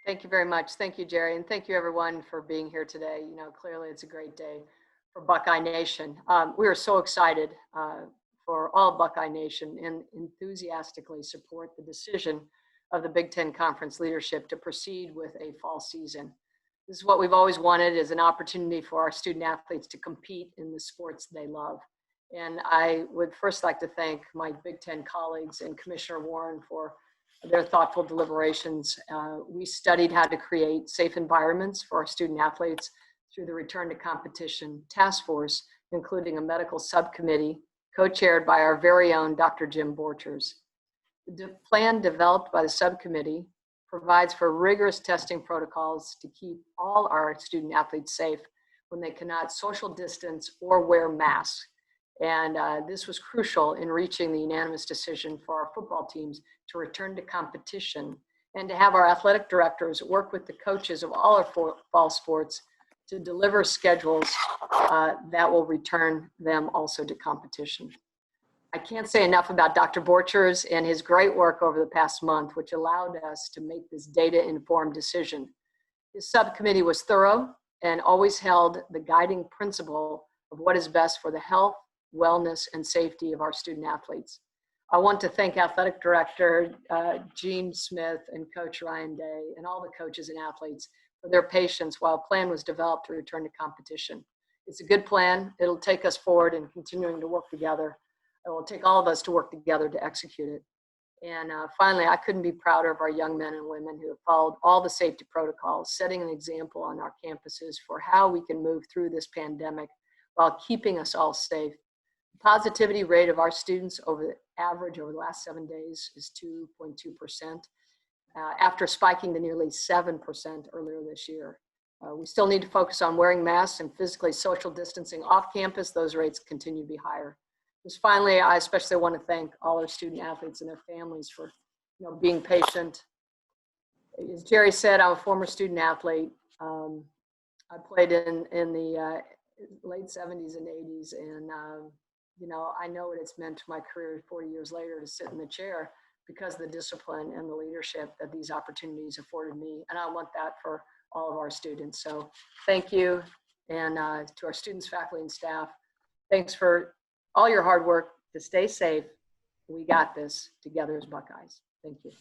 Thank you very much. Thank you, Jerry. And thank you everyone for being here today. Clearly it's a great day for Buckeye Nation. We are so excited for all Buckeye Nation and enthusiastically support the decision of the Big Ten Conference leadership to proceed with a fall season. This is what we've always wanted, is an opportunity for our student athletes to compete in the sports they love. And I would first like to thank my Big Ten colleagues and Commissioner Warren for their thoughtful deliberations. We studied how to create safe environments for our student athletes through the Return to Competition Task Force, including a medical subcommittee co-chaired by our very own Dr. Jim Borchers. The plan developed by the subcommittee provides for rigorous testing protocols to keep all our student athletes safe when they cannot social distance or wear masks. And this was crucial in reaching the unanimous decision for our football teams to return to competition and to have our athletic directors work with the coaches of all our fall sports to deliver schedules that will return them also to competition. I can't say enough about Dr. Borchers and his great work over the past month, which allowed us to make this data-informed decision. His subcommittee was thorough and always held the guiding principle of what is best for the health, wellness, and safety of our student athletes. I want to thank Athletic Director Gene Smith and Coach Ryan Day and all the coaches and athletes for their patience while a plan was developed to return to competition. It's a good plan. It'll take us forward in continuing to work together. It will take all of us to work together to execute it. And finally, I couldn't be prouder of our young men and women who have followed all the safety protocols, setting an example on our campuses for how we can move through this pandemic while keeping us all safe. The positivity rate of our students over the average over the last 7 days is 2.2%, after spiking to nearly 7% earlier this year. We still need to focus on wearing masks and physically social distancing off campus. Those rates continue to be higher. Just finally, I especially want to thank all our student athletes and their families for being patient. As Jerry said, I'm a former student athlete. I played in the late 70s and 80s, and I know what it's meant to my career 40 years later to sit in the chair because of the discipline and the leadership that these opportunities afforded me. And I want that for all of our students. So thank you. And to our students, faculty, and staff, thanks for all your hard work to stay safe. We got this together as Buckeyes. Thank you.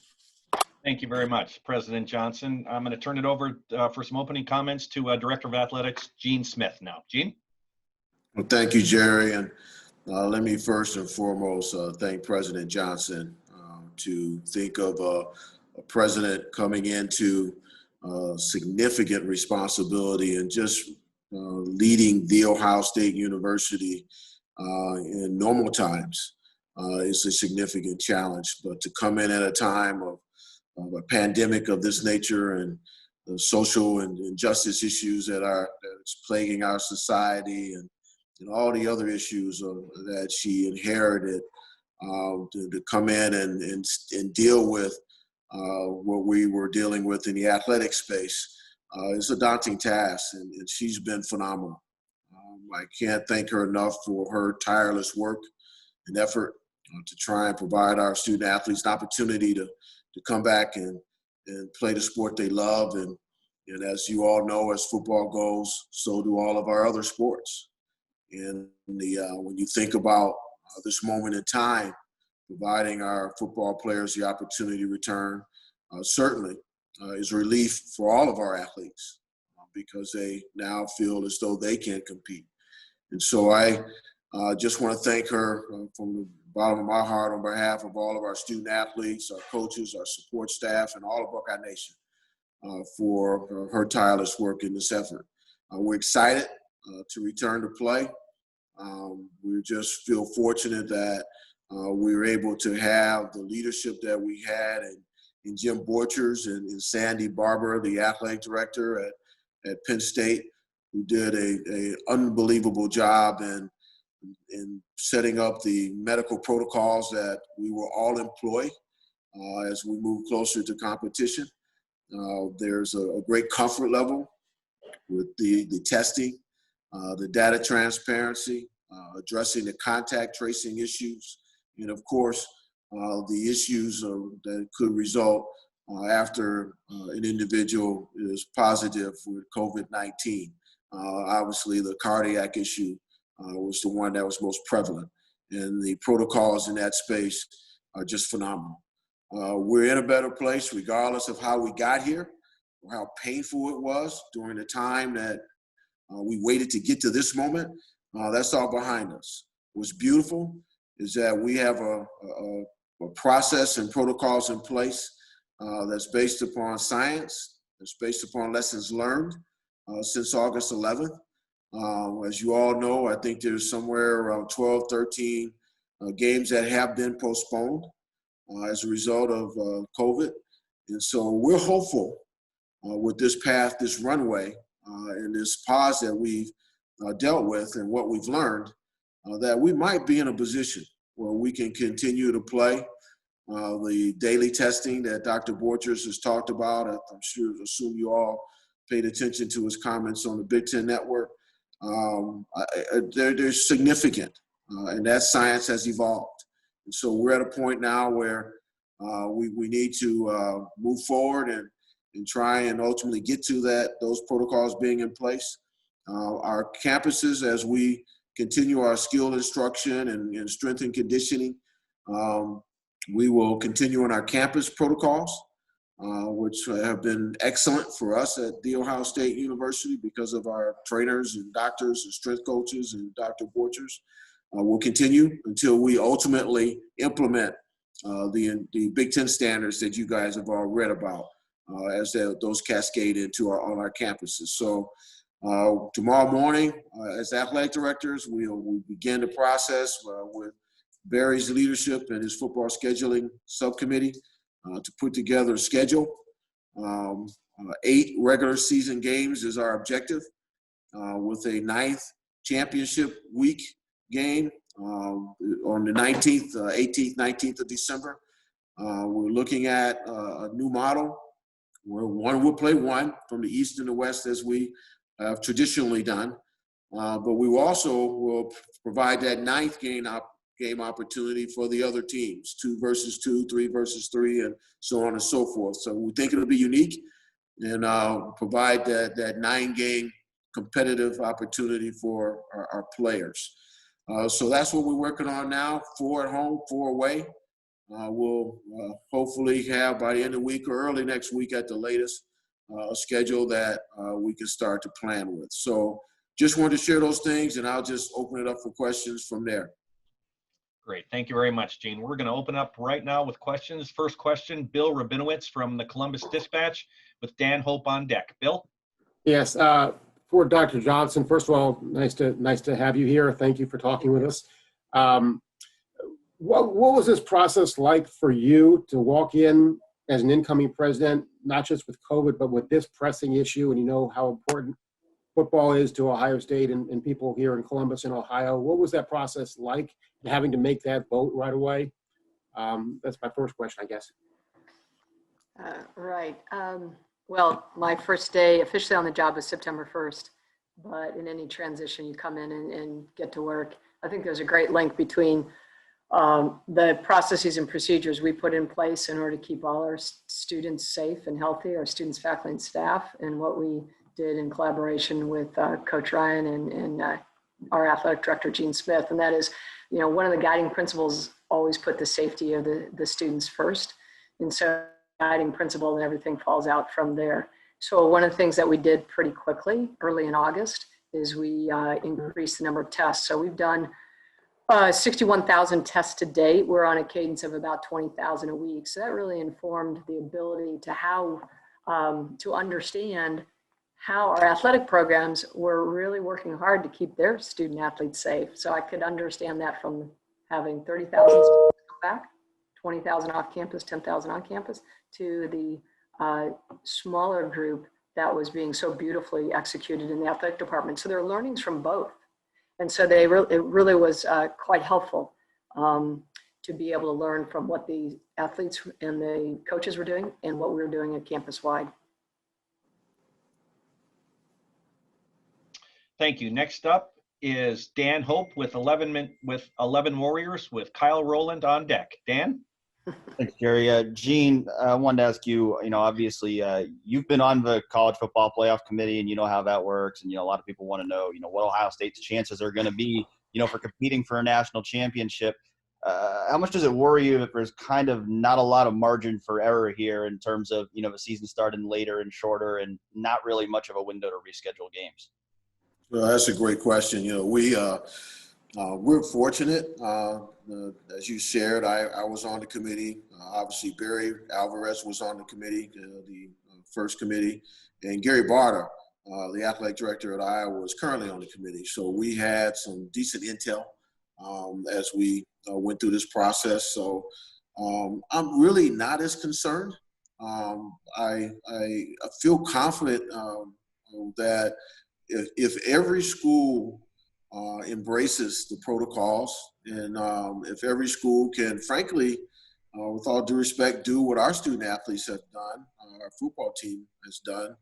Thank you very much, President Johnson. I'm going to turn it over for some opening comments to Director of Athletics, Gene Smith now. Gene? Well, thank you, Jerry. And let me first and foremost thank President Johnson to think of a president coming into significant responsibility and just leading The Ohio State University in normal times is a significant challenge. But to come in at a time of a pandemic of this nature and the social and injustice issues that's plaguing our society and all the other issues that she inherited, to come in and deal with what we were dealing with in the athletic space is a daunting task, and she's been phenomenal. I can't thank her enough for her tireless work and effort to try and provide our student athletes an opportunity to come back and play the sport they love. And as you all know, as football goes, so do all of our other sports. And when you think about this moment in time, providing our football players the opportunity to return certainly is relief for all of our athletes because they now feel as though they can compete. And so I just want to thank her from the bottom of my heart on behalf of all of our student athletes, our coaches, our support staff, and all of Buckeye Nation for her tireless work in this effort. We're excited to return to play. We just feel fortunate that we were able to have the leadership that we had in Jim Borchers and Sandy Barber, the athletic director at Penn State, who did an unbelievable job in setting up the medical protocols that we will all employ as we move closer to competition. There's a great comfort level with the testing, the data transparency, addressing the contact tracing issues, and of course, the issues that could result after an individual is positive with COVID-19. Obviously, the cardiac issue was the one that was most prevalent, and the protocols in that space are just phenomenal. We're in a better place regardless of how we got here or how painful it was during the time that we waited to get to this moment. That's all behind us. What's beautiful is that we have a process and protocols in place that's based upon science, that's based upon lessons learned since August 11th. As you all know, I think there's somewhere around 12, 13 games that have been postponed as a result of COVID. And so we're hopeful with this path, this runway, and this pause that we've dealt with and what we've learned, that we might be in a position where we can continue to play. The daily testing that Dr. Borchers has talked about, assume you all paid attention to his comments on the Big Ten Network. They're significant, and that science has evolved. And so we're at a point now where we need to move forward and try and ultimately get to those protocols being in place. Our campuses, as we continue our skill instruction and strength and conditioning, we will continue on our campus protocols, which have been excellent for us at The Ohio State University because of our trainers and doctors and strength coaches and Dr. Borchers. We'll continue until we ultimately implement the Big Ten standards that you guys have all read about as those cascade into on our campuses. So tomorrow morning, as athletic directors, we'll begin the process with Barry's leadership and his football scheduling subcommittee to put together a schedule. 8 regular season games is our objective, with a 9th championship week game on the 19th, 18th, 19th of December. We're looking at a new model where one will play one from the East and the West as we have traditionally done. But we will provide that 9th game opportunity for the other teams, 2 versus 2, 3 versus 3, and so on and so forth. So we think it'll be unique and provide that 9-game competitive opportunity for our players. So that's what we're working on now, 4 at home, 4 away. We'll hopefully have by the end of the week or early next week at the latest a schedule that we can start to plan with. So just wanted to share those things, and I'll just open it up for questions from there. Great. Thank you very much, Gene. We're going to open up right now with questions. First question, Bill Rabinowitz from the Columbus Dispatch with Dan Hope on deck. Bill? Yes. For Dr. Johnson, first of all, nice to have you here. Thank you for talking with us. What was this process like for you to walk in as an incoming president, not just with COVID, but with this pressing issue, and you know how important football is to Ohio State and people here in Columbus and Ohio? What was that process like, having to make that vote right away? That's my first question, I guess. Right. Well, my first day officially on the job was September 1st, but in any transition, you come in and get to work. I think there's a great link between the processes and procedures we put in place in order to keep all our students safe and healthy, our students, faculty, and staff, and what we did in collaboration with Coach Ryan and our athletic director, Gene Smith. And that is, one of the guiding principles, always put the safety of the students first. And so guiding principle and everything falls out from there. So one of the things that we did pretty quickly, early in August, is we increased the number of tests. So we've done 61,000 tests to date. We're on a cadence of about 20,000 a week. So that really informed the ability to understand how our athletic programs were really working hard to keep their student athletes safe. So I could understand that from having 30,000 students come back, 20,000 off campus, 10,000 on campus, to the smaller group that was being so beautifully executed in the athletic department. So there are learnings from both. And so it really was quite helpful to be able to learn from what the athletes and the coaches were doing and what we were doing at campus-wide. Thank you. Next up is Dan Hope with 11 Warriors with Kyle Rowland on deck. Dan? Thanks, Jerry. Gene, I wanted to ask you, obviously you've been on the college football playoff committee and you know how that works. And, a lot of people want to know, what Ohio State's chances are going to be, for competing for a national championship. How much does it worry you if there's kind of not a lot of margin for error here in terms of, the season starting later and shorter and not really much of a window to reschedule games? Well, that's a great question. We're fortunate. As you shared, I was on the committee. Obviously, Barry Alvarez was on the committee, the first committee, and Gary Barter, the athletic director at Iowa, is currently on the committee. So we had some decent intel as we went through this process. So I'm really not as concerned. I feel confident that if every school embraces the protocols, and if every school can, frankly, with all due respect, do what our student athletes have done, our football team has done,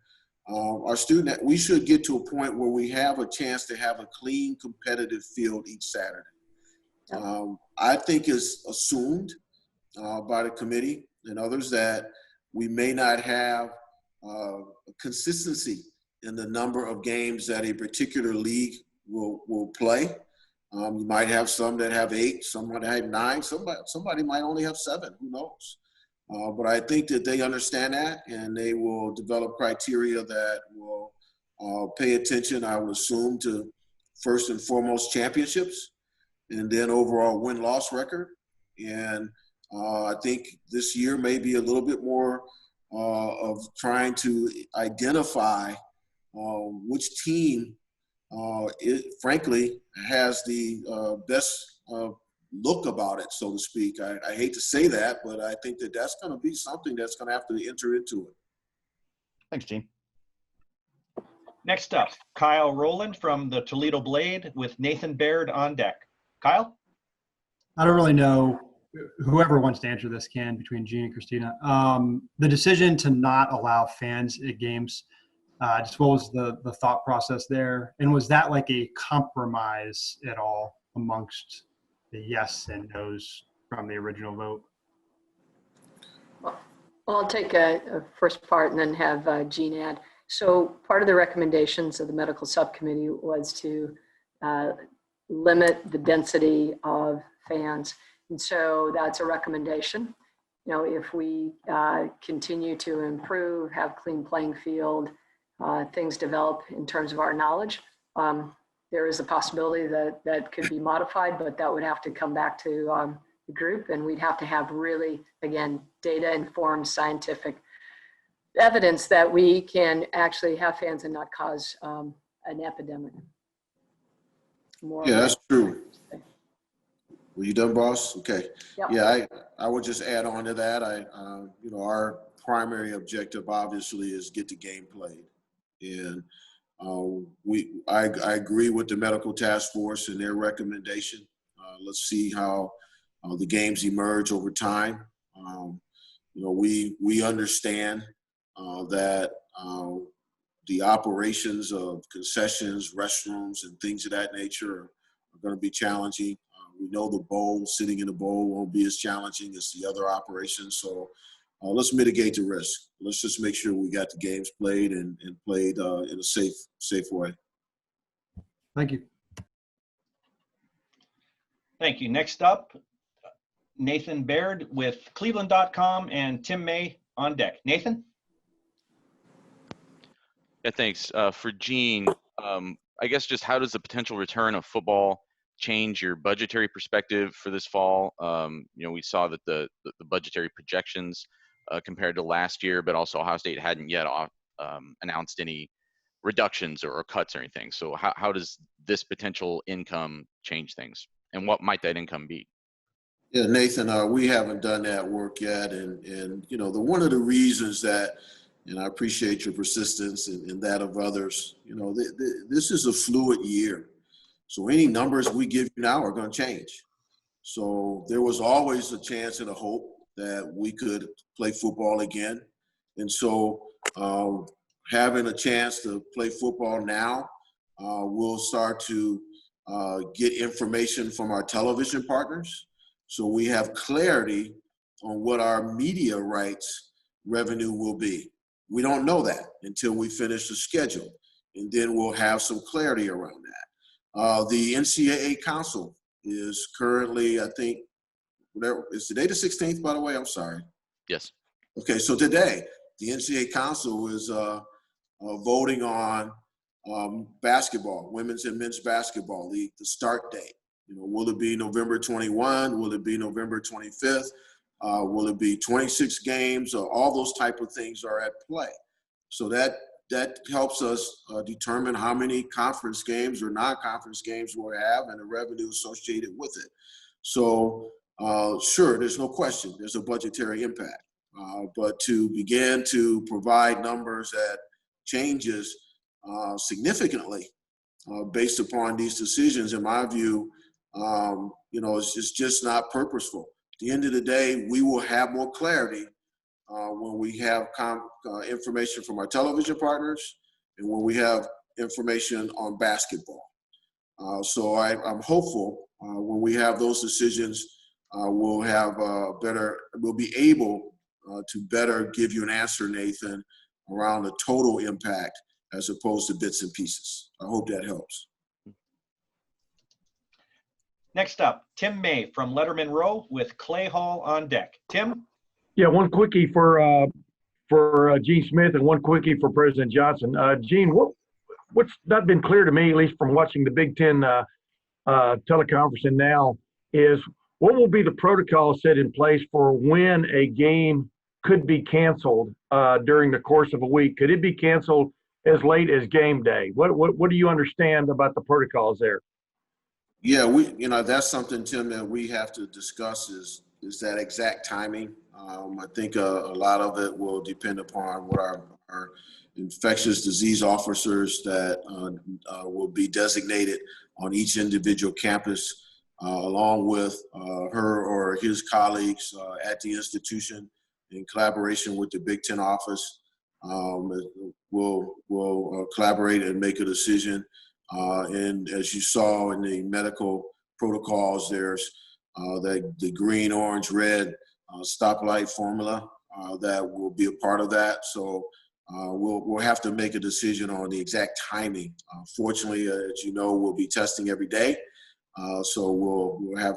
we should get to a point where we have a chance to have a clean, competitive field each Saturday. I think it's assumed by the committee and others that we may not have consistency in the number of games that a particular league will play. You might have some that have 8, some might have 9, somebody might only have 7, who knows? But I think that they understand that, and they will develop criteria that will pay attention, I would assume, to first and foremost championships, and then overall win-loss record. And I think this year may be a little bit more of trying to identify which team frankly has the best look about it, so to speak. I hate to say that, but I think that that's going to be something that's going to have to enter into it. Thanks, Gene. Next up, Kyle Rowland from the Toledo Blade with Nathan Baird on deck. Kyle? I don't really know. Whoever wants to answer this can, between Gene and Christina. The decision to not allow fans at games, just what was the thought process there? And was that like a compromise at all amongst the yes and no's from the original vote? Well, I'll take a first part and then have Gene add. So part of the recommendations of the medical subcommittee was to limit the density of fans. And so that's a recommendation. If we continue to improve, have clean playing field, things develop in terms of our knowledge, there is a possibility that could be modified, but that would have to come back to the group, and we'd have to have really, again, data-informed scientific evidence that we can actually have fans and not cause an epidemic. Yeah, that's true. Were you done, boss? Okay. Yep. Yeah, I would just add on to that. Our primary objective obviously is get the game played, and I agree with the medical task force and their recommendation. Let's see how the games emerge over time. We understand that the operations of concessions, restrooms, and things of that nature are going to be challenging. We know the bowl, sitting in the bowl, won't be as challenging as the other operations. So let's mitigate the risk. Let's just make sure we got the games played and played in a safe way. Thank you. Thank you. Next up, Nathan Baird with Cleveland.com and Tim May on deck. Nathan? Yeah, thanks. For Gene, I guess just how does the potential return of football change your budgetary perspective for this fall? We saw that the budgetary projections compared to last year, but also Ohio State hadn't yet announced any reductions or cuts or anything. So how does this potential income change things, and what might that income be? Yeah, Nathan, we haven't done that work yet, and one of the reasons that, and I appreciate your persistence and that of others, this is a fluid year. So any numbers we give you now are going to change. So there was always a chance and a hope that we could play football again. And so having a chance to play football now, we'll start to get information from our television partners. So we have clarity on what our media rights revenue will be. We don't know that until we finish the schedule, and then we'll have some clarity around that. The NCAA Council is currently, I think, is today the 16th, by the way? I'm sorry. Yes. Okay, so today, the NCAA Council is voting on basketball, women's and men's basketball league, the start date. Will it be November 21? Will it be November 25th? Will it be 26 games? All those type of things are at play. So that helps us determine how many conference games or non-conference games we'll have and the revenue associated with it. So sure, there's no question there's a budgetary impact. But to begin to provide numbers that changes significantly based upon these decisions, in my view, it's just not purposeful. At the end of the day, we will have more clarity when we have information from our television partners and when we have information on basketball. So I'm hopeful when we have those decisions, we'll be able to better give you an answer, Nathan, around the total impact as opposed to bits and pieces. I hope that helps. Next up, Tim May from Letterman Row with Clay Hall on deck. Tim? Yeah, one quickie for Gene Smith and one quickie for President Johnson. Gene, what's not been clear to me, at least from watching the Big Ten teleconference and now, is what will be the protocol set in place for when a game could be canceled during the course of a week? Could it be canceled as late as game day? What do you understand about the protocols there? Yeah, that's something, Tim, that we have to discuss is that exact timing. I think a lot of it will depend upon what our infectious disease officers that will be designated on each individual campus, along with her or his colleagues at the institution in collaboration with the Big Ten office. We'll collaborate and make a decision. And as you saw in the medical protocols, there's the green, orange, red stoplight formula that will be a part of that. So we'll have to make a decision on the exact timing. Fortunately, as you know, we'll be testing every day. So we'll have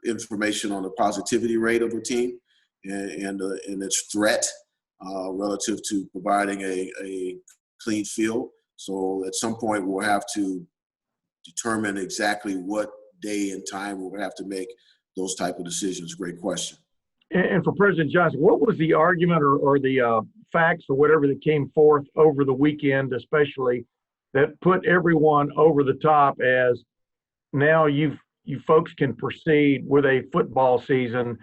information on the positivity rate of a team and its threat relative to providing a clean field. So at some point, we'll have to determine exactly what day and time we'll have to make those type of decisions. Great question. And for President Johnson, what was the argument or the facts or whatever that came forth over the weekend, especially, that put everyone over the top as now you folks can proceed with a football season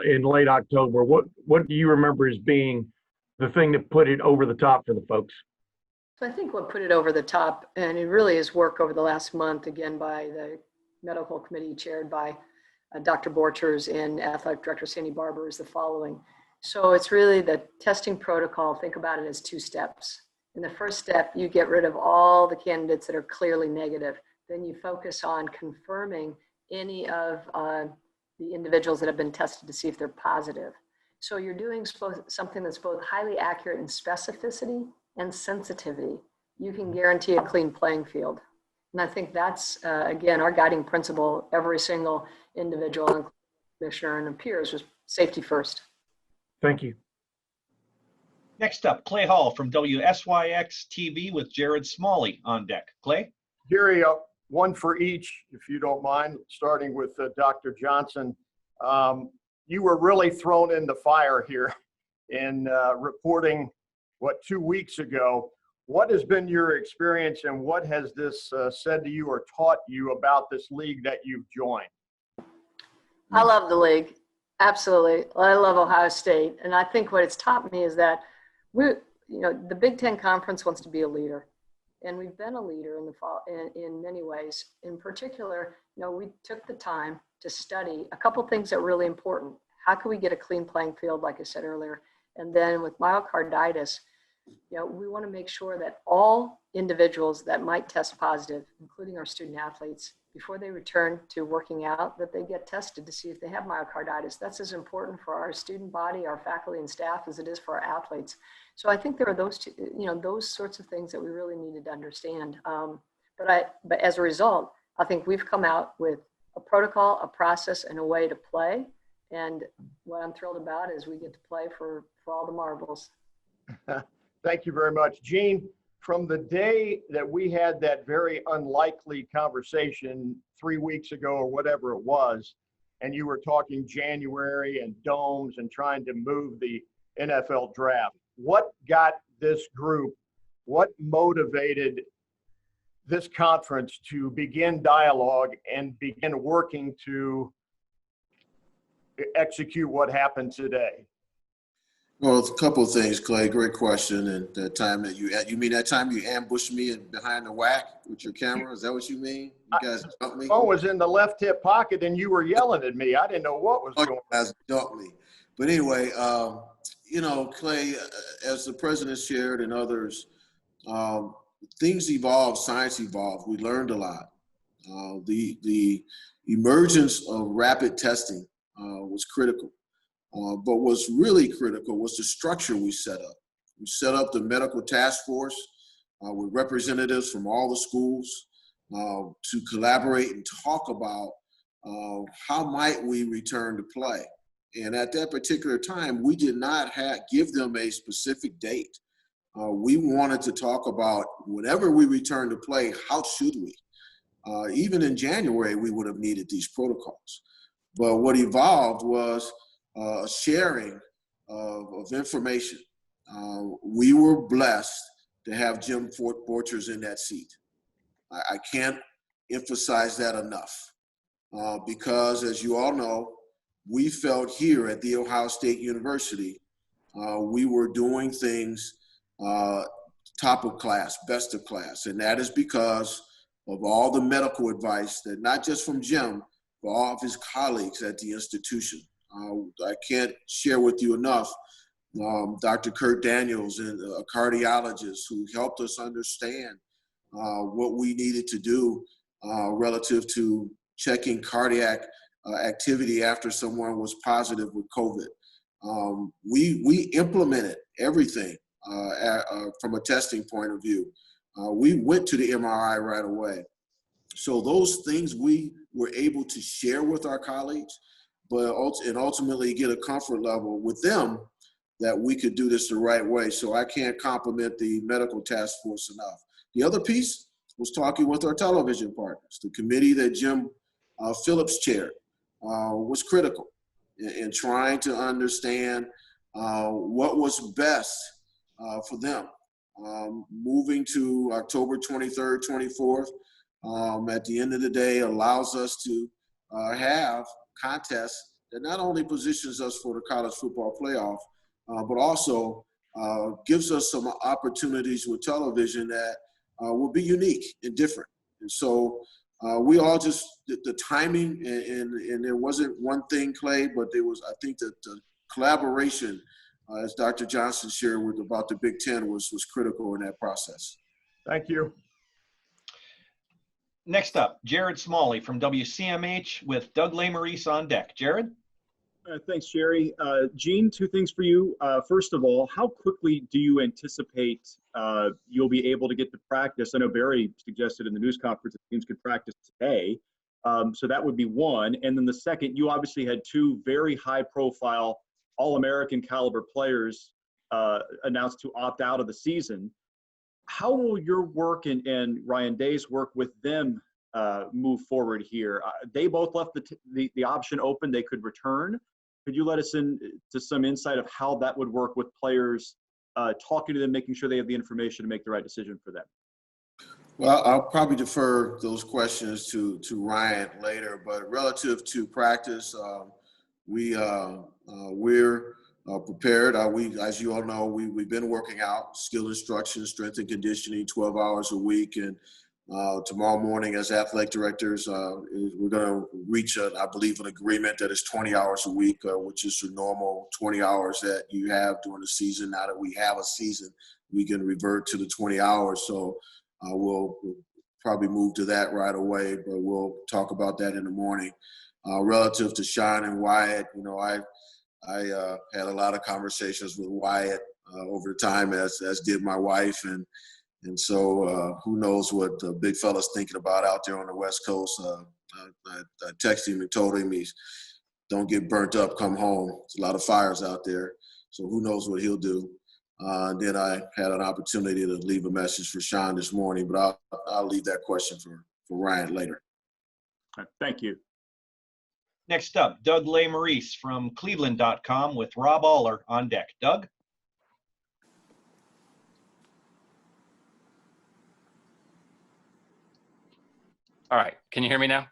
in late October? What do you remember as being the thing that put it over the top for the folks? So I think what put it over the top, and it really is work over the last month, again, by the medical committee chaired by Dr. Borchers and athletic director Sandy Barber, is the following. So it's really the testing protocol. Think about it as two steps. In the first step, you get rid of all the candidates that are clearly negative. Then you focus on confirming any of the individuals that have been tested to see if they're positive. So you're doing something that's both highly accurate in specificity and sensitivity. You can guarantee a clean playing field. And I think that's, again, our guiding principle, every single individual, commissioner and peers, was safety first. Thank you. Next up, Clay Hall from WSYX TV with Jared Smalley on deck. Clay? Jerry, one for each, if you don't mind, starting with Dr. Johnson. You were really thrown in the fire here in reporting 2 weeks ago. What has been your experience and what has this said to you or taught you about this league that you've joined? I love the league. Absolutely. I love Ohio State. And I think what it's taught me is that the Big Ten Conference wants to be a leader. And we've been a leader in the fall in many ways. In particular, we took the time to study a couple things that are really important. How can we get a clean playing field, like I said earlier? And then with myocarditis, we want to make sure that all individuals that might test positive, including our student athletes, before they return to working out, that they get tested to see if they have myocarditis. That's as important for our student body, our faculty and staff, as it is for our athletes. So I think there are those two, those sorts of things that we really needed to understand. But as a result, I think we've come out with a protocol, a process, and a way to play. And what I'm thrilled about is we get to play for all the marbles. Thank you very much. Gene, from the day that we had that very unlikely conversation 3 weeks ago or whatever it was, and you were talking January and domes and trying to move the NFL draft, what got this group, what motivated this conference to begin dialogue and begin working to execute what happened today? Well, a couple of things, Clay. Great question. And that time that you mean that time you ambushed me behind the whack with your camera? Is that what you mean? You guys dumped me? My phone was in the left hip pocket and you were yelling at me. I didn't know what was going on. You guys dumped me. But anyway, Clay, as the president shared and others, things evolved, science evolved. We learned a lot. The emergence of rapid testing was critical. But what's really critical was the structure we set up. We set up the medical task force with representatives from all the schools to collaborate and talk about how might we return to play. And at that particular time, we did not give them a specific date. We wanted to talk about whenever we return to play, how should we? Even in January, we would have needed these protocols. But what evolved was sharing of information. We were blessed to have Jim Borchers in that seat. I can't emphasize that enough because, as you all know, we felt here at The Ohio State University, we were doing things top of class, best of class. And that is because of all the medical advice that not just from Jim, but all of his colleagues at the institution. I can't share with you enough Dr. Kurt Daniels, and a cardiologist who helped us understand what we needed to do relative to checking cardiac activity after someone was positive with COVID. We implemented everything from a testing point of view. We went to the MRI right away. So those things we were able to share with our colleagues, and ultimately get a comfort level with them that we could do this the right way. So I can't compliment the medical task force enough. The other piece was talking with our television partners. The committee that Jim Phillips chaired was critical in trying to understand what was best for them. Moving to October 23rd, 24th, at the end of the day allows us to have contests that not only positions us for the college football playoff, but also gives us some opportunities with television that will be unique and different. And so we all just, the timing, and there wasn't one thing, Clay, but there was, I think that the collaboration, as Dr. Johnson shared about the Big Ten was critical in that process. Thank you. Next up, Jared Smalley from WCMH with Doug Lesmerises on deck. Jared? Thanks, Jerry. Gene, two things for you. First of all, how quickly do you anticipate you'll be able to get to practice? I know Barry suggested in the news conference that teams could practice today. So that would be one. And then the second, you obviously had two very high-profile All-American caliber players announced to opt out of the season. How will your work and Ryan Day's work with them move forward here? They both left the option open. They could return. Could you let us into some insight of how that would work with players, talking to them, making sure they have the information to make the right decision for them? Well, I'll probably defer those questions to Ryan later, but relative to practice, we're prepared. As you all know, we've been working out, skill instruction, strength and conditioning, 12 hours a week. And tomorrow morning as athletic directors, we're going to reach, I believe, an agreement that is 20 hours a week, which is the normal 20 hours that you have during the season. Now that we have a season, we can revert to the 20 hours. So we'll probably move to that right away, but we'll talk about that in the morning. Relative to Sean and Wyatt, I had a lot of conversations with Wyatt over time, as did my wife, and so who knows what the big fella's thinking about out there on the West Coast. I texted him and told him don't get burnt up, come home. There's a lot of fires out there, so who knows what he'll do. Then I had an opportunity to leave a message for Sean this morning, but I'll leave that question for Ryan later. Thank you. Next up, Doug Lesmerises from Cleveland.com with Rob Aller on deck. Doug? All right. Can you hear me now?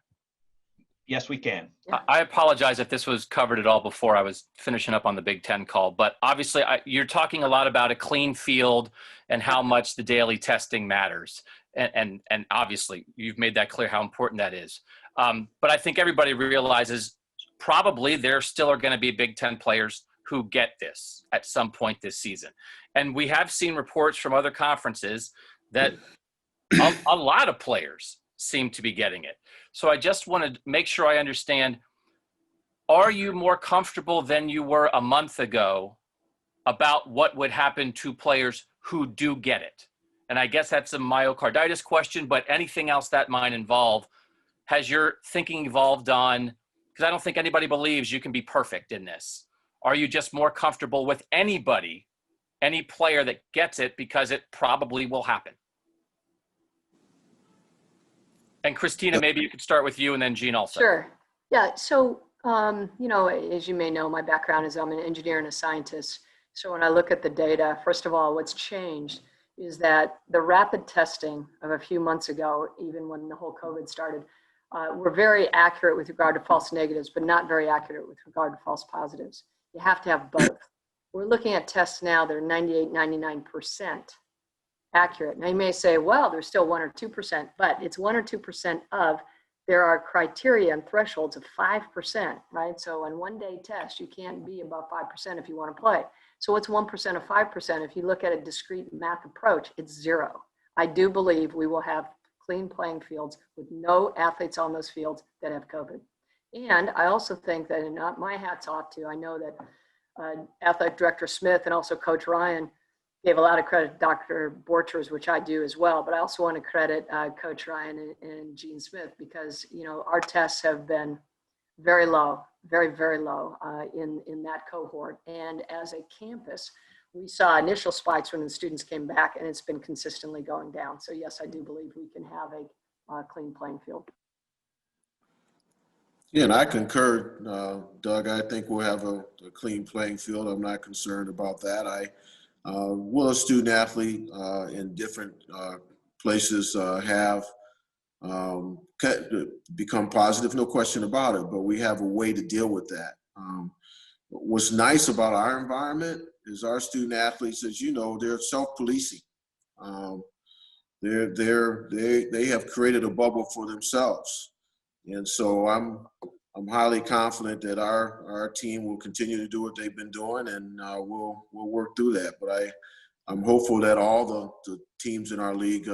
Yes, we can. I apologize if this was covered at all before. I was finishing up on the Big Ten call. But obviously, you're talking a lot about a clean field and how much the daily testing matters. And obviously, you've made that clear how important that is. But I think everybody realizes probably there still are going to be Big Ten players who get this at some point this season. And we have seen reports from other conferences that a lot of players seem to be getting it. So I just want to make sure I understand, are you more comfortable than you were a month ago about what would happen to players who do get it? And I guess that's a myocarditis question, but anything else that might involve, has your thinking evolved on, because I don't think anybody believes you can be perfect in this. Are you just more comfortable with anybody, any player that gets it, because it probably will happen? And Christina, maybe you could start with you and then Gene also. Sure. Yeah. So, as you may know, my background is I'm an engineer and a scientist. So when I look at the data, first of all, what's changed is that the rapid testing of a few months ago, even when the whole COVID started, were very accurate with regard to false negatives, but not very accurate with regard to false positives. You have to have both. We're looking at tests now that are 98, 99% accurate. Now you may say, well, there's still 1 or 2%, but it's 1 or 2% of, there are criteria and thresholds of 5%, right? So on one day test, you can't be above 5% if you want to play. So what's 1% of 5%? If you look at a discrete math approach, it's 0. I do believe we will have clean playing fields with no athletes on those fields that have COVID. And I also think that, and my hat's off to, I know that Athletic Director Smith and also Coach Ryan gave a lot of credit to Dr. Borchers, which I do as well, but I also want to credit Coach Ryan and Gene Smith because, our tests have been very low, very, very low in that cohort. And as a campus, we saw initial spikes when the students came back, and it's been consistently going down. So yes, I do believe we can have a clean playing field. Yeah, and I concur, Doug. I think we'll have a clean playing field. I'm not concerned about that. Will a student athlete in different places have become positive? No question about it, but we have a way to deal with that. What's nice about our environment is our student athletes, as you know, they're self-policing. They have created a bubble for themselves, and so I'm highly confident that our team will continue to do what they've been doing, and we'll work through that. But I'm hopeful that all the teams in our league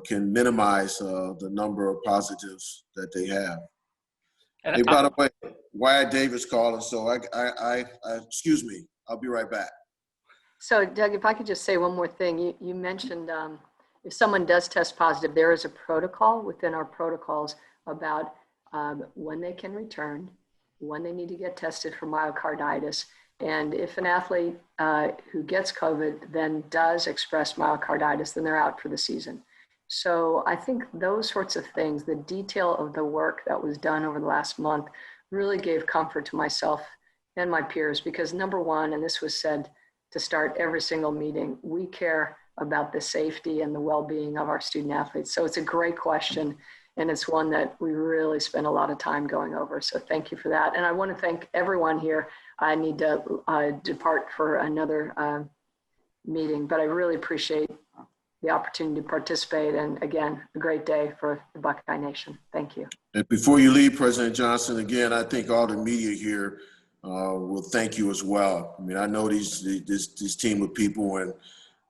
can minimize the number of positives that they have. And hey, by the way, Wyatt Davis calling, so I excuse me, I'll be right back. So Doug, if I could just say one more thing, you mentioned if someone does test positive, there is a protocol within our protocols about when they can return, when they need to get tested for myocarditis, and if an athlete who gets COVID then does express myocarditis, then they're out for the season. So I think those sorts of things, the detail of the work that was done over the last month really gave comfort to myself and my peers because number one, and this was said to start every single meeting, we care about the safety and the well-being of our student athletes. So it's a great question. And it's one that we really spend a lot of time going over. So thank you for that. And I want to thank everyone here. I need to depart for another meeting, but I really appreciate the opportunity to participate. And again, a great day for the Buckeye Nation. Thank you. And before you leave, President Johnson, again, I think all the media here will thank you as well. I mean, I know this team of people, and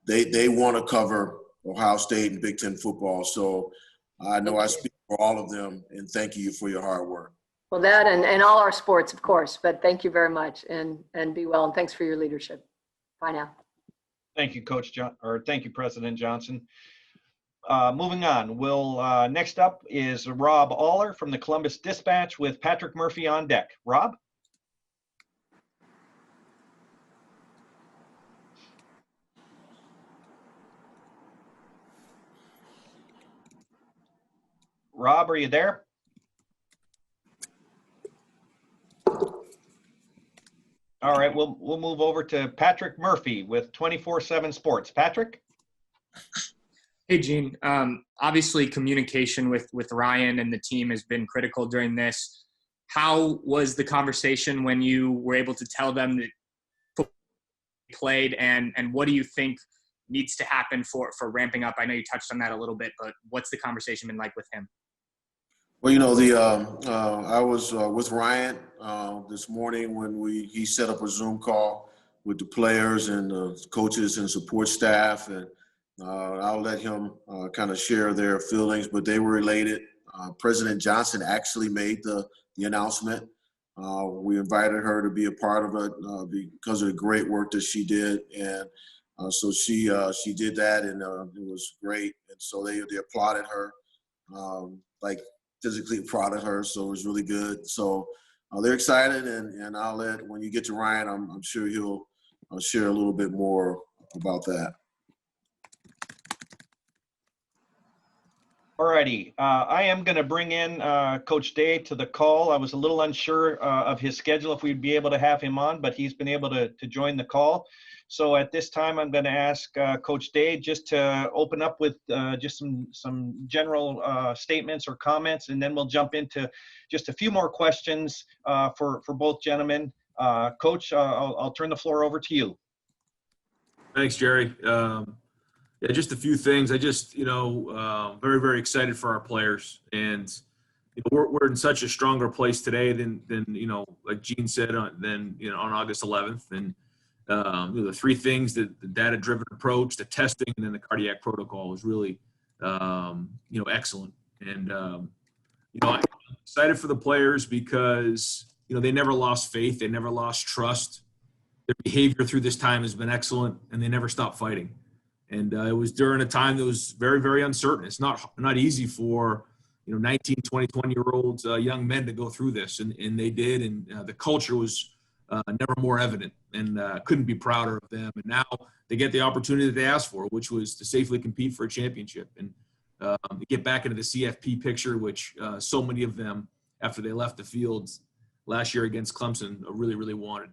they want to cover Ohio State and Big Ten football. So I know I speak for all of them, and thank you for your hard work. Well, that and all our sports, of course, but thank you very much, and be well, and thanks for your leadership. Bye now. Thank you, thank you, President Johnson. Moving on, next up is Rob Aller from the Columbus Dispatch with Patrick Murphy on deck. Rob? Rob, are you there? All right, we'll move over to Patrick Murphy with 24/7 Sports. Patrick? Hey, Gene. Obviously, communication with Ryan and the team has been critical during this. How was the conversation when you were able to tell them that football played, and what do you think needs to happen for ramping up? I know you touched on that a little bit, but what's the conversation been like with him? Well, I was with Ryan this morning when he set up a Zoom call with the players and coaches and support staff, and I'll let him kind of share their feelings, but they were related. President Johnson actually made the announcement. We invited her to be a part of it because of the great work that she did, and so she did that, and it was great. And so they applauded her, like physically applauded her. So it was really good. So they're excited, and when you get to Ryan, I'm sure he'll share a little bit more about that. All righty. I am going to bring in Coach Day to the call. I was a little unsure of his schedule if we'd be able to have him on, but he's been able to join the call. So at this time, I'm going to ask Coach Day just to open up with just some general statements or comments, and then we'll jump into just a few more questions for both gentlemen. Coach, I'll turn the floor over to you. Thanks, Jerry. Yeah, just a few things. I just, very, very excited for our players, and we're in such a stronger place today than like Gene said, on August 11th. And the three things: the data-driven approach, the testing, and then the cardiac protocol is really, excellent. And I'm excited for the players because they never lost faith, they never lost trust. Their behavior through this time has been excellent, and they never stopped fighting. And it was during a time that was very, very uncertain. It's not easy for 19, 20, 20-year-olds, young men to go through this, and they did. And the culture was never more evident, and couldn't be prouder of them. And now they get the opportunity that they asked for, which was to safely compete for a championship and get back into the CFP picture, which so many of them, after they left the fields last year against Clemson, really, really wanted.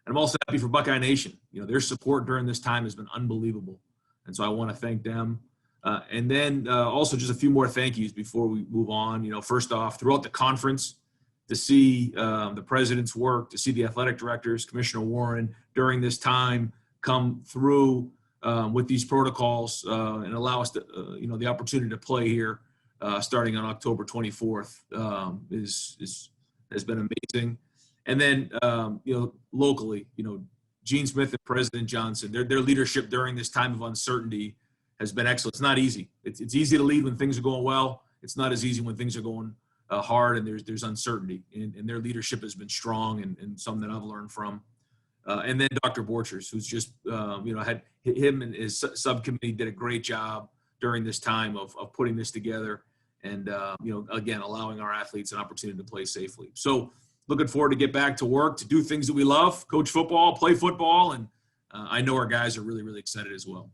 And I'm also happy for Buckeye Nation. Their support during this time has been unbelievable. And so I want to thank them. And then also just a few more thank yous before we move on. First off, throughout the conference, to see the president's work, to see the athletic directors, Commissioner Warren, during this time come through with these protocols and allow us to, the opportunity to play here starting on October 24th has been amazing. And then, locally, Gene Smith and President Johnson, their leadership during this time of uncertainty has been excellent. It's not easy. It's easy to lead when things are going well. It's not as easy when things are going hard and there's uncertainty. And their leadership has been strong and something that I've learned from. And then Dr. Borchers, who's just, had him and his subcommittee did a great job during this time of putting this together and, again, allowing our athletes an opportunity to play safely. So, looking forward to get back to work, to do things that we love, coach football, play football, and I know our guys are really, really excited as well.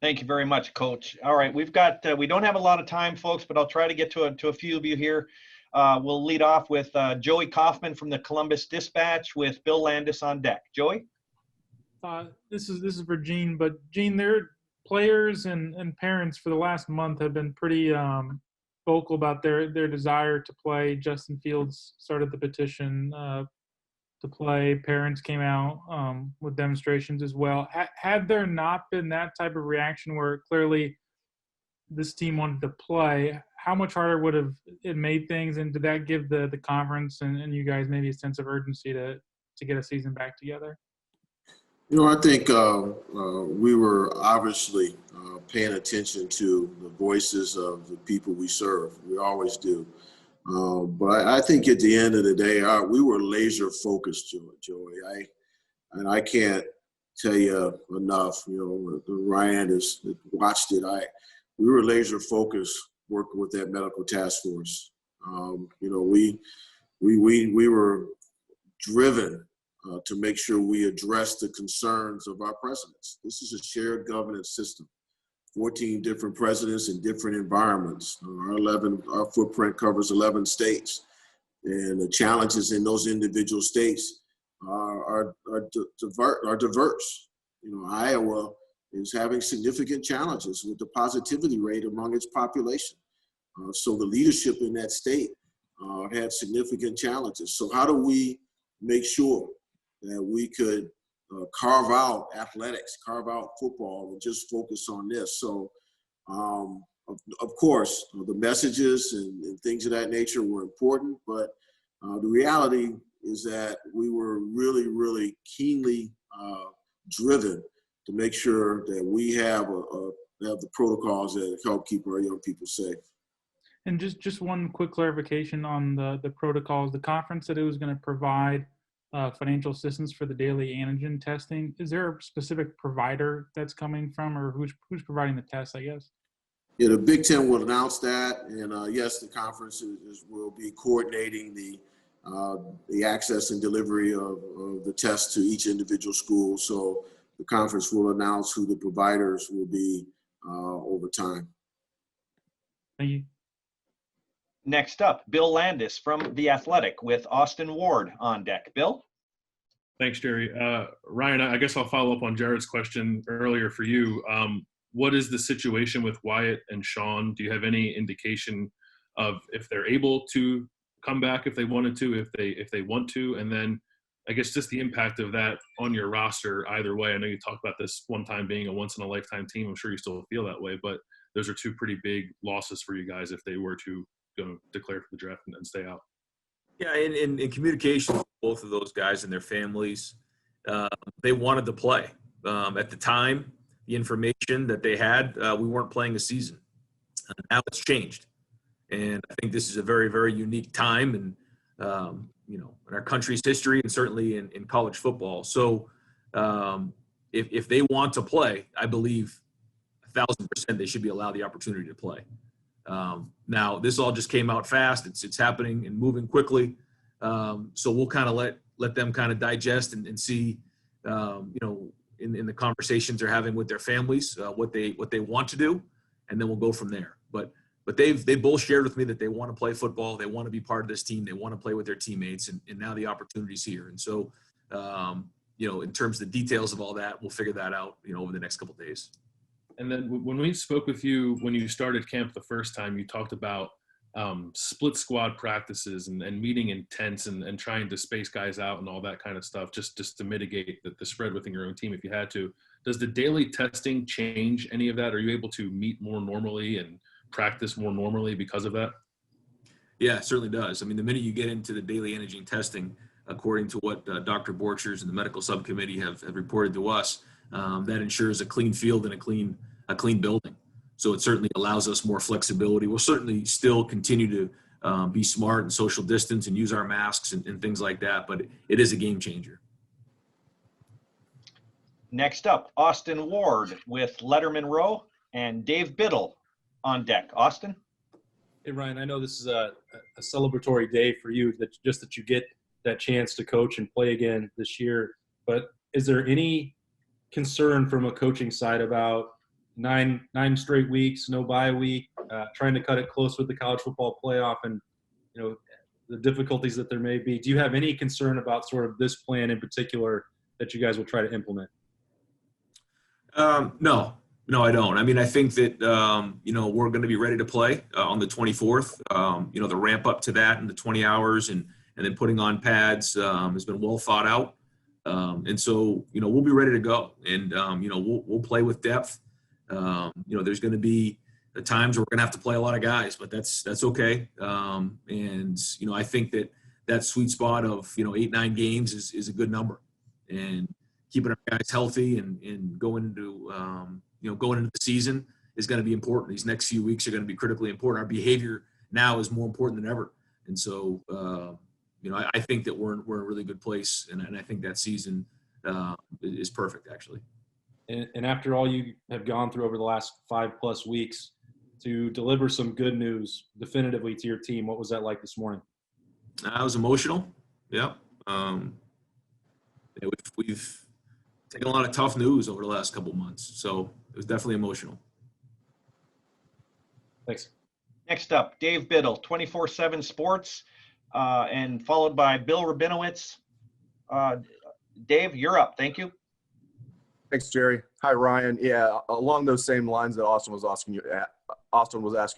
Thank you very much, Coach. All right, we don't have a lot of time, folks, but I'll try to get to a few of you here. We'll lead off with Joey Kaufman from the Columbus Dispatch with Bill Landis on deck. Joey? This is for Gene, but Gene, their players and parents for the last month have been pretty vocal about their desire to play. Justin Fields started the petition to play. Parents came out with demonstrations as well. Had there not been that type of reaction where clearly this team wanted to play, how much harder would have it made things? And did that give the conference and you guys maybe a sense of urgency to get a season back together? I think we were obviously paying attention to the voices of the people we serve. We always do. But I think at the end of the day, we were laser focused, Joey. I can't tell you enough. Ryan has watched it. We were laser focused working with that medical task force. We were driven to make sure we address the concerns of our presidents. This is a shared governance system. 14 different presidents in different environments. Our footprint covers 11 states, and the challenges in those individual states are diverse. Iowa is having significant challenges with the positivity rate among its population. So the leadership in that state had significant challenges. So how do we make sure that we could carve out athletics, carve out football, and just focus on this? So, of course, the messages and things of that nature were important, but the reality is that we were really, really keenly driven to make sure that we have the protocols that help keep our young people safe. And just one quick clarification on the protocols. The conference said it was going to provide financial assistance for the daily antigen testing. Is there a specific provider that's coming from, or who's providing the tests, I guess? Yeah, the Big Ten will announce that, and yes, the conference will be coordinating the access and delivery of the tests to each individual school. So the conference will announce who the providers will be over time. Thank you. Next up, Bill Landis from The Athletic with Austin Ward on deck. Bill? Thanks, Jerry. Ryan, I guess I'll follow up on Jared's question earlier for you. What is the situation with Wyatt and Sean? Do you have any indication of if they're able to come back if they wanted to, if they want to? And then I guess just the impact of that on your roster either way. I know you talked about this one time being a once-in-a-lifetime team. I'm sure you still feel that way, but those are two pretty big losses for you guys if they were to go declare for the draft and stay out. Yeah, in communication with both of those guys and their families, they wanted to play. At the time, the information that they had, we weren't playing a season. Now it's changed. And I think this is a very, very unique time and, in our country's history and certainly in college football. So if they want to play, I believe 1,000% they should be allowed the opportunity to play. Now, this all just came out fast. It's happening and moving quickly. So we'll kind of let them kind of digest and see, in the conversations they're having with their families, what they want to do, and then we'll go from there. But they both shared with me that they want to play football. They want to be part of this team. They want to play with their teammates, and now the opportunity's here. And so, in terms of the details of all that, we'll figure that out, over the next couple of days. And then when we spoke with you, when you started camp the first time, you talked about split squad practices and meeting in tents and trying to space guys out and all that kind of stuff, just to mitigate the spread within your own team if you had to. Does the daily testing change any of that? Are you able to meet more normally and practice more normally because of that? Yeah, it certainly does. I mean, the minute you get into the daily antigen testing, according to what Dr. Borchers and the medical subcommittee have reported to us, that ensures a clean field and a clean building. So it certainly allows us more flexibility. We'll certainly still continue to be smart and social distance and use our masks and things like that, but it is a game changer. Next up, Austin Ward with Letterman Row and Dave Biddle on deck. Austin? Hey, Ryan, I know this is a celebratory day for you, that you get that chance to coach and play again this year, but is there any concern from a coaching side about nine straight weeks, no bye week, trying to cut it close with the college football playoff and, the difficulties that there may be? Do you have any concern about sort of this plan in particular that you guys will try to implement? No, I don't. I mean, I think that, we're going to be ready to play on the 24th. The ramp up to that and the 20 hours and then putting on pads has been well thought out. And so, we'll be ready to go and, we'll play with depth. There's going to be the times where we're going to have to play a lot of guys, but that's okay. And, I think that sweet spot of, 8-9 games is a good number. And, keeping our guys healthy and going into going into the season is going to be important. These next few weeks are going to be critically important. Our behavior now is more important than ever. And so, I think that we're in a really good place, and I think that season is perfect, actually. And after all you have gone through over the last 5+ weeks, to deliver some good news definitively to your team, what was that like this morning? I was emotional. Yeah. We've taken a lot of tough news over the last couple of months, so it was definitely emotional. Thanks. Next up, Dave Biddle, 24/7 Sports, and followed by Bill Rabinowitz. Dave, you're up. Thank you. Thanks, Jerry. Hi, Ryan. Yeah, along those same lines that Austin was asking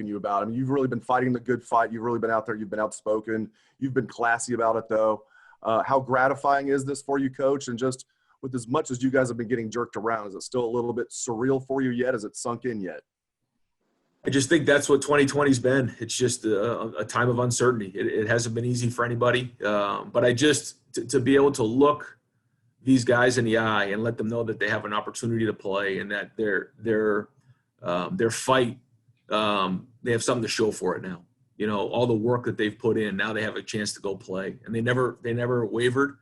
you about. I mean, you've really been fighting the good fight. You've really been out there. You've been outspoken. You've been classy about it, though. How gratifying is this for you, Coach? And just with as much as you guys have been getting jerked around, is it still a little bit surreal for you yet? Has it sunk in yet? I just think that's what 2020's been. It's just a time of uncertainty. It hasn't been easy for anybody. But I just, to be able to look these guys in the eye and let them know that they have an opportunity to play and that their fight, they have something to show for it now. You know, all the work that they've put in, now they have a chance to go play. And they never wavered,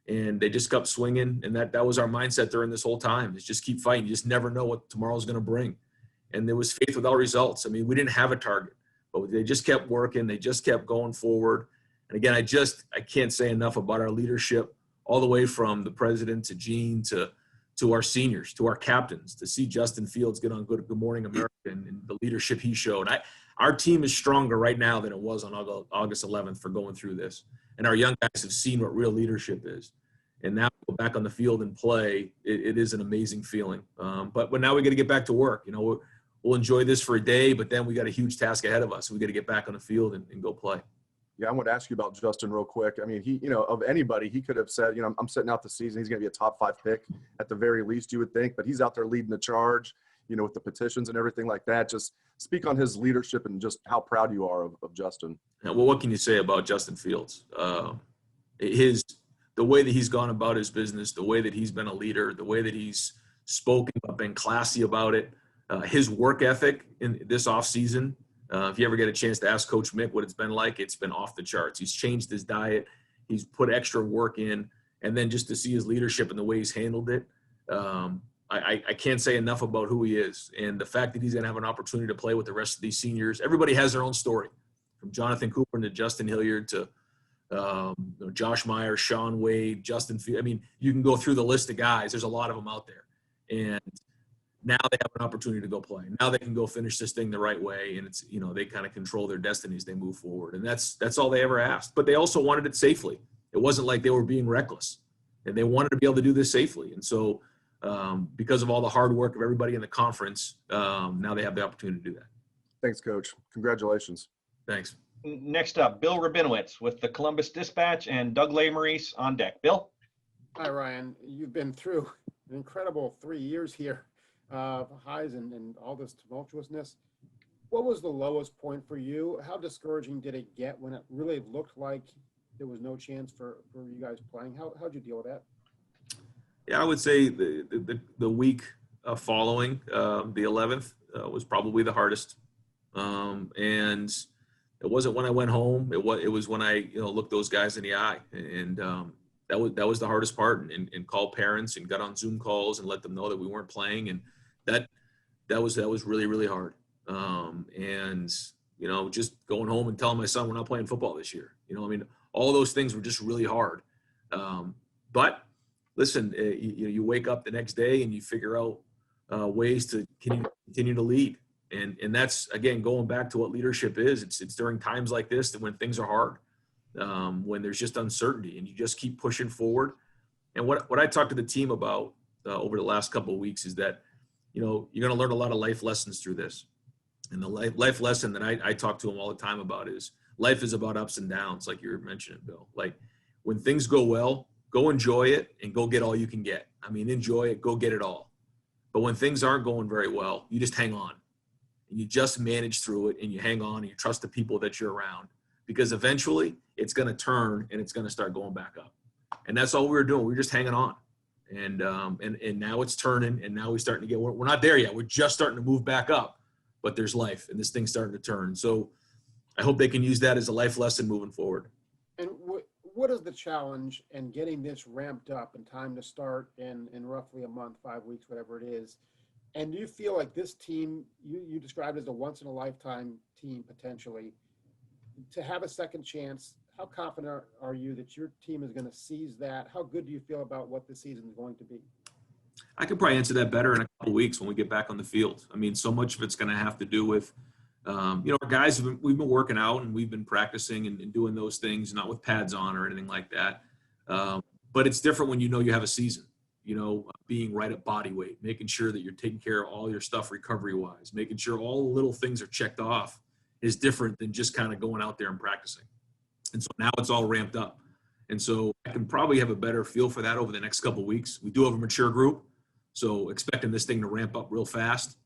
and they just kept swinging. And that was our mindset during this whole time, is just keep fighting. You just never know what tomorrow's going to bring. And there was faith without results. I mean, we didn't have a target, but they just kept working. They just kept going forward. And again, I can't say enough about our leadership, all the way from the president to Gene to our seniors, to our captains, to see Justin Fields get on Good Morning America and the leadership he showed. Our team is stronger right now than it was on August 11th for going through this. And our young guys have seen what real leadership is. And now go back on the field and play, it is an amazing feeling. But now we got to get back to work. You know, we'll enjoy this for a day, but then we got a huge task ahead of us. We got to get back on the field and go play. Yeah, I want to ask you about Justin real quick. I mean, he, of anybody, he could have said, I'm sitting out the season. He's going to be a top 5 pick at the very least, you would think. But he's out there leading the charge, with the petitions and everything like that. Just speak on his leadership and just how proud you are of Justin. Well, what can you say about Justin Fields? The way that he's gone about his business, the way that he's been a leader, the way that he's spoken about, been classy about it, his work ethic in this offseason. If you ever get a chance to ask Coach Mick what it's been like, it's been off the charts. He's changed his diet. He's put extra work in. And then just to see his leadership and the way he's handled it, I can't say enough about who he is. And the fact that he's going to have an opportunity to play with the rest of these seniors. Everybody has their own story, from Jonathan Cooper to Justin Hilliard to Josh Meyer, Sean Wade, Justin Fields. I mean, you can go through the list of guys. There's a lot of them out there. And now they have an opportunity to go play. Now they can go finish this thing the right way, and it's they kind of control their destinies. They move forward, and that's all they ever asked. But they also wanted it safely. It wasn't like they were being reckless, and they wanted to be able to do this safely. And so, because of all the hard work of everybody in the conference, now they have the opportunity to do that. Thanks, Coach. Congratulations. Thanks. Next up, Bill Rabinowitz with the Columbus Dispatch, and Doug Lesmerises on deck. Bill. Hi, Ryan. You've been through an incredible 3 years here. Highs and all this tumultuousness. What was the lowest point for you? How discouraging did it get when it really looked like there was no chance for you guys playing? How'd you deal with that? Yeah, I would say the week following the 11th was probably the hardest. And it wasn't when I went home. It was when I looked those guys in the eye, and that was the hardest part. And called parents and got on Zoom calls and let them know that we weren't playing, and that was really, really hard. And just going home and telling my son we're not playing football this year. All those things were just really hard. But listen, you wake up the next day and you figure out ways to continue to lead. And that's, again, going back to what leadership is. It's during times like this that when things are hard, when there's just uncertainty, and you just keep pushing forward. And what I talked to the team about over the last couple of weeks is that, you're going to learn a lot of life lessons through this. And the life lesson that I talk to them all the time about is life is about ups and downs, like you were mentioning, Bill. Like, when things go well, go enjoy it and go get all you can get. I mean, enjoy it, go get it all. But when things aren't going very well, you just hang on. And you just manage through it, and you hang on, and you trust the people that you're around, because eventually it's going to turn and it's going to start going back up. And that's all we were doing. We were just hanging on. And now it's turning, and now we're starting to get, we're not there yet. We're just starting to move back up, but there's life, and this thing's starting to turn. So I hope they can use that as a life lesson moving forward. And what is the challenge in getting this ramped up in time to start in roughly a month, 5 weeks, whatever it is? And do you feel like this team, you described as a once-in-a-lifetime team potentially, to have a second chance, how confident are you that your team is going to seize that? How good do you feel about what this season is going to be? I could probably answer that better in a couple of weeks when we get back on the field. I mean, so much of it's going to have to do with, our guys, we've been working out and we've been practicing and doing those things, not with pads on or anything like that. But it's different when you have a season, being right at body weight, making sure that you're taking care of all your stuff recovery-wise, making sure all the little things are checked off is different than just kind of going out there and practicing. And so now it's all ramped up. And so I can probably have a better feel for that over the next couple of weeks. We do have a mature group, so expecting this thing to ramp up real fast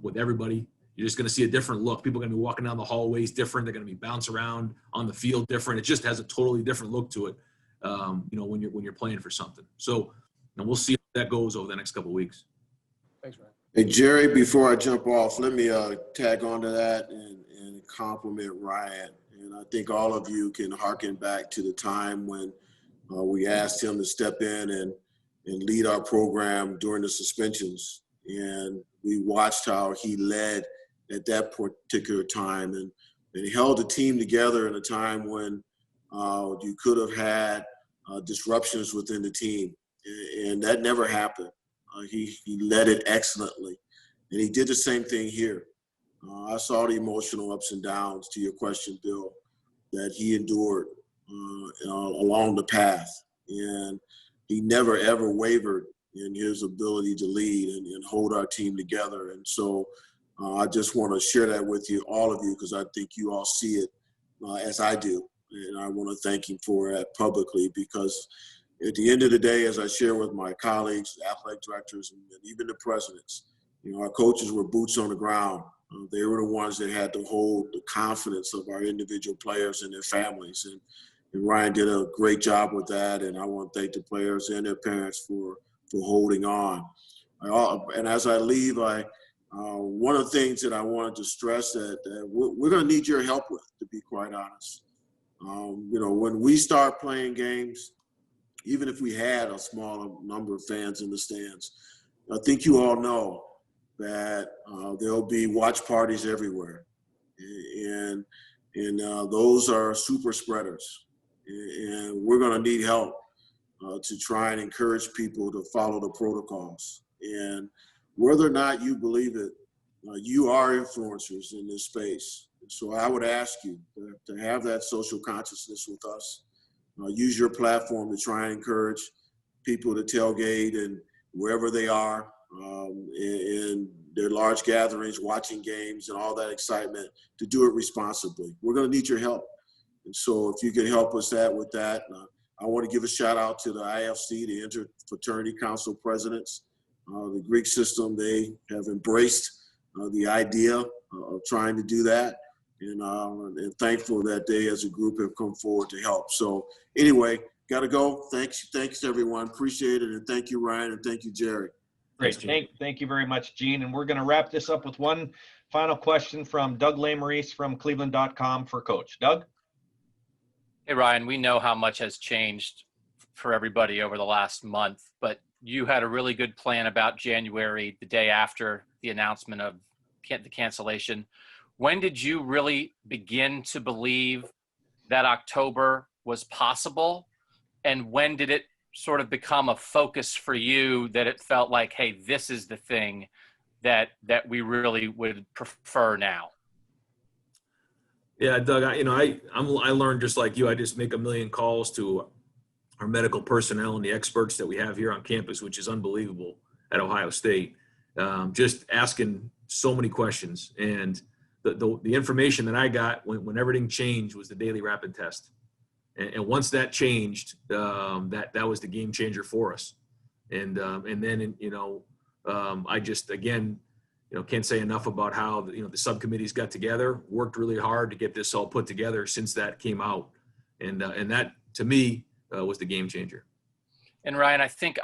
with everybody. You're just going to see a different look. People are going to be walking down the hallways different. They're going to be bouncing around on the field different. It just has a totally different look to it, when you're playing for something. So we'll see how that goes over the next couple of weeks. Thanks, Ryan. Hey, Jerry, before I jump off, let me tag on to that and compliment Ryan. And I think all of you can harken back to the time when we asked him to step in and lead our program during the suspensions. And we watched how he led at that particular time and he held the team together in a time when you could have had disruptions within the team. And that never happened. He led it excellently. And he did the same thing here. I saw the emotional ups and downs, to your question, Bill, that he endured along the path. And he never, ever wavered in his ability to lead and hold our team together. And so I just want to share that with you, all of you, because I think you all see it as I do. And I want to thank him for that publicly, because at the end of the day, as I share with my colleagues, athletic directors, and even the presidents, our coaches were boots on the ground. They were the ones that had to hold the confidence of our individual players and their families. And Ryan did a great job with that. And I want to thank the players and their parents for holding on. And as I leave, one of the things that I wanted to stress that we're going to need your help with, to be quite honest. When we start playing games, even if we had a smaller number of fans in the stands, I think you all know that there'll be watch parties everywhere. And those are super spreaders. And we're going to need help to try and encourage people to follow the protocols. And whether or not you believe it, you are influencers in this space. So I would ask you to have that social consciousness with us. Use your platform to try and encourage people to tailgate and wherever they are in their large gatherings, watching games and all that excitement, to do it responsibly. We're going to need your help. And so if you can help us with that, I want to give a shout out to the IFC, the Interfraternity Council presidents. The Greek system, they have embraced the idea of trying to do that. And thankful that they as a group have come forward to help. So anyway, got to go. Thanks everyone. Appreciate it. And thank you, Ryan. And thank you, Jerry. Great. Thank you very much, Gene. And we're going to wrap this up with one final question from Doug Lesmerises from Cleveland.com for Coach. Doug? Hey, Ryan, we know how much has changed for everybody over the last month, but you had a really good plan about January, the day after the announcement of the cancellation. When did you really begin to believe that October was possible? And when did it sort of become a focus for you that it felt like, hey, this is the thing that we really would prefer now? Yeah, Doug, I learned just like you. I just make a million calls to our medical personnel and the experts that we have here on campus, which is unbelievable at Ohio State. Just asking so many questions. And the information that I got when everything changed was the daily rapid test. And once that changed, that was the game changer for us. And then, I just, again, can't say enough about how, the subcommittees got together, worked really hard to get this all put together since that came out. And that, to me, was the game changer. And Ryan, I think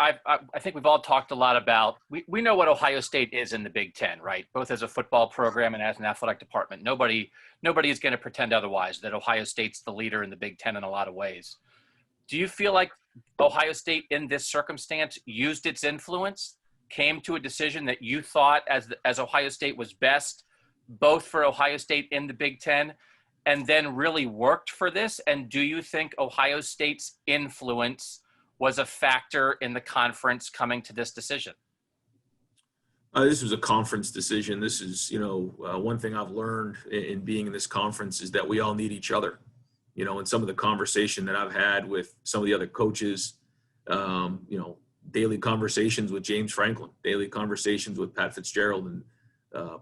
we've all talked a lot about, we know what Ohio State is in the Big Ten, right? Both as a football program and as an athletic department. Nobody is going to pretend otherwise, that Ohio State's the leader in the Big Ten in a lot of ways. Do you feel like Ohio State in this circumstance used its influence, came to a decision that you thought as Ohio State was best, both for Ohio State in the Big Ten, and then really worked for this? And do you think Ohio State's influence was a factor in the conference coming to this decision? This was a conference decision. This is, one thing I've learned in being in this conference is that we all need each other. And some of the conversation that I've had with some of the other coaches, daily conversations with James Franklin, daily conversations with Pat Fitzgerald and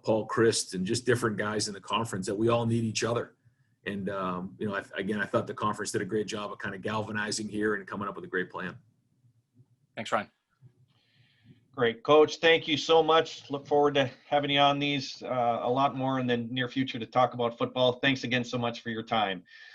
Paul Christ, and just different guys in the conference, that we all need each other. And, I thought the conference did a great job of kind of galvanizing here and coming up with a great plan. Thanks, Ryan. Great. Coach, thank you so much. Look forward to having you on these a lot more in the near future to talk about football. Thanks again so much for your time.